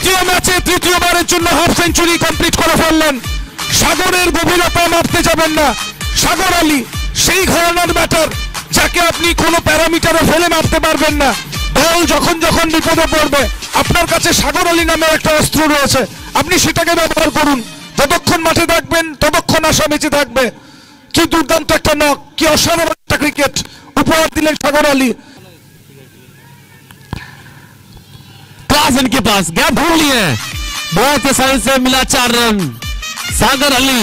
তৃতীয় ম্যাচে তৃতীয়বারের জন্য হাফ সেঞ্চুরি কমপ্লিট করে ফেললেন। সাগরের গভীরতা মাপতে যাবেন না। সাগর আলী সেই ঘরানার ব্যাটার যাকে আপনি কোনো প্যারামিটারে ফেলে মাপতে পারবেন না। দল যখন যখন বিপদে পড়বে আপনার কাছে সাগর আলী নামের একটা অস্ত্র রয়েছে, আপনি সেটাকে ব্যবহার করুন। যতক্ষণ মাঠে থাকবেন ততক্ষণ আশা বেঁচে থাকবে। কি দুর্দান্ত একটা নক, কি অসাধারণ একটা ক্রিকেট উপহার দিলেন সাগর আলী। क्लास इनके पास, गैप ढूंढ लिए, बहुत आसानी से मिला 4 रन। सागर अली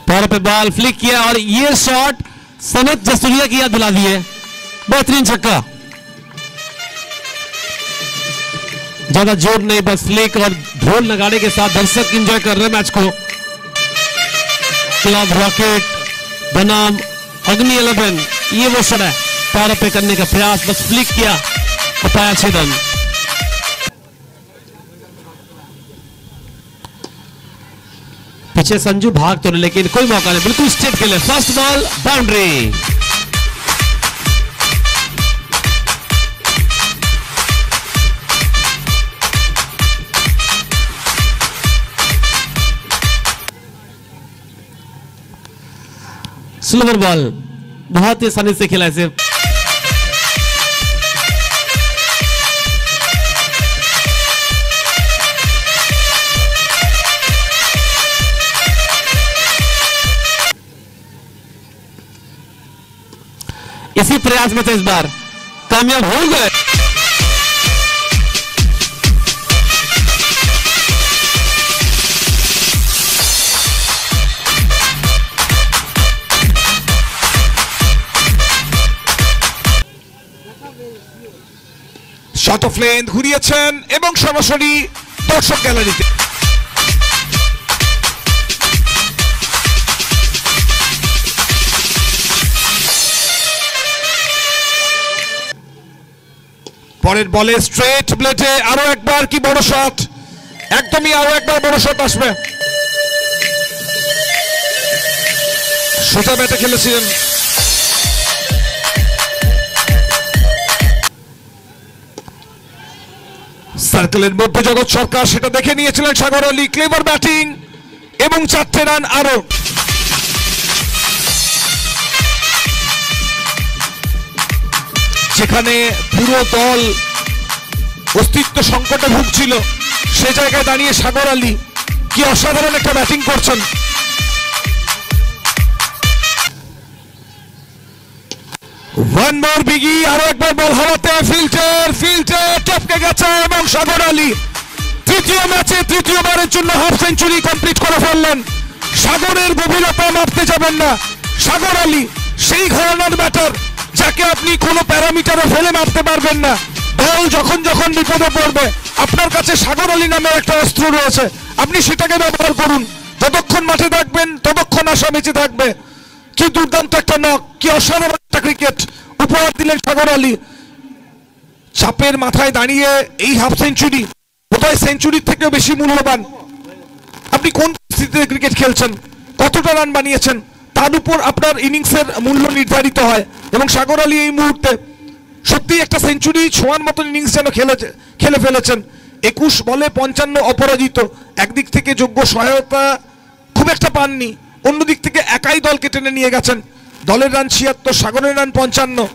पैर पे बॉल फ्लिक किया और ये शॉट सनत जसूरिया की याद दिला दिए। बेहतरीन छक्का, ज्यादा जोर नहीं, बस फ्लिक और ढोल नगाड़े के साथ दर्शक एंजॉय कर रहे हैं मैच को। क्लब रॉकेट बनाम अग्नि 11, ये वो शॉट है, पैर पे करने का प्रयास, बस फ्लिक किया और पाया 6 रन। पीछे संजू भाग तो नहीं, लेकिन कोई मौका नहीं, बिल्कुल स्ट्रेट खेले, first ball boundary. Slower ball बहुत ही आसानी से खेला इसे। इसी प्रयास में तो इस बार कामयाब हो गए। শট অফ লেন্থ ঘুরিয়েছেন এবং সরাসরি দর্শক গ্যালারিতে। পরের বলে স্ট্রেট ব্লেডে আরো একবার কি বড় শট, একদমই আরো একবার বড় শট আসবে। সোজা ব্যাটে খেলেছিলেন। সার্কেলের মধ্যে জগৎ সরকার সেটা দেখে নিয়েছিলেন সাগর আলী। ক্লেভার ব্যাটিং এবং 4টে রান আরো। যেখানে পুরো দল অস্তিত্ব সংকটে ভুগছিল সে জায়গায় দাঁড়িয়ে সাগর আলী কি অসাধারণ একটা ব্যাটিং করছেন। ওয়ান মোর বিগি, আরো একবার বল হাওয়াতে, ফিল্ডে টপকে গেছে এবং সাগর আলী তৃতীয় ম্যাচে তৃতীয়বারের জন্য হাফ সেঞ্চুরি কমপ্লিট করে ফেললেন। সাগরের গভীরতা মাপতে যাবেন না। সাগর আলী সেই ঘরানার ব্যাটার যাকে আপনি কোনো প্যারামিটারে ফেলে মারতে পারবেন না। দল যখন যখন বিপদে পড়বে আপনার কাছে সাগর আলী নামের একটা অস্ত্র রয়েছে, আপনি সেটাকে ব্যবহার করুন। যতক্ষণ মাঠে থাকবেন ততক্ষণ আশা বেঁচে থাকবে। কি দুর্দান্ত একটা নক, কি অসাধারণ একটা ক্রিকেট উপহার দিলেন সাগর আলী। চাপের মাথায় দাঁড়িয়ে এই হাফ সেঞ্চুরি বোধহয় সেঞ্চুরির থেকেও বেশি মূল্যবান। আপনি কোন পরিস্থিতিতে ক্রিকেট খেলছেন, কতটা রান বানিয়েছেন, তার উপর আপনার ইনিংসের মূল্য নির্ধারিত হয়। এবং সাগর আলী এই মুহূর্তে সত্যি একটা সেঞ্চুরি ছোঁয়ার মতন ইনিংস যেন খেলে ফেলেছেন। 21 বলে 55 অপরাজিত। একদিক থেকে যোগ্য সহায়তা খুব একটা পাননি, অন্যদিক থেকে একাই দলকে টেনে নিয়ে গেছেন। দলের রান 76, সাগরের রান 55।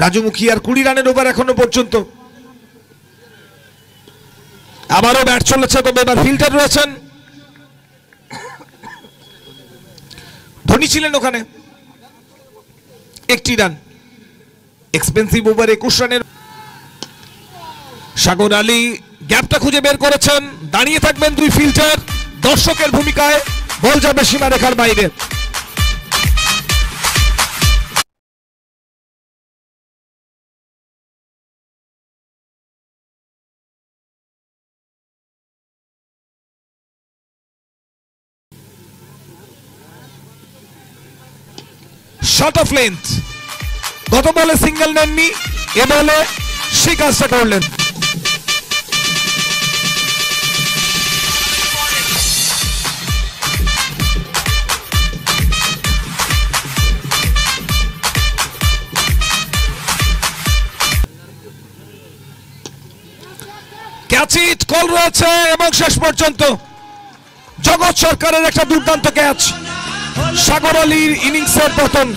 রাজু মুখিয়ার 20 রানের ওভার এখনো পর্যন্ত। আবারও ব্যাট চলেছে, তবে এবার ফিল্ডার রয়েছেন। ধোনি ছিলেন ওখানে। 1টি রান, এক্সপেন্সিভ ওভার 21 রানের। সাগর আলী গ্যাপটা খুঁজে বের করেছেন। দাঁড়িয়ে থাকবেন 2 ফিল্ডার, দর্শকের ভূমিকায় বল যাবে সীমারেখার বাইরে। শট অফ লেন্থ, গত বলে সিঙ্গেল নেননি, এ বলে সেই কাজটা করলেন। ক্যাচ ইট কল রয়েছে এবং শেষ পর্যন্ত জগৎ সরকারের একটা দুর্দান্ত ক্যাচ। সাগর আলীর ইনিংসের পতন।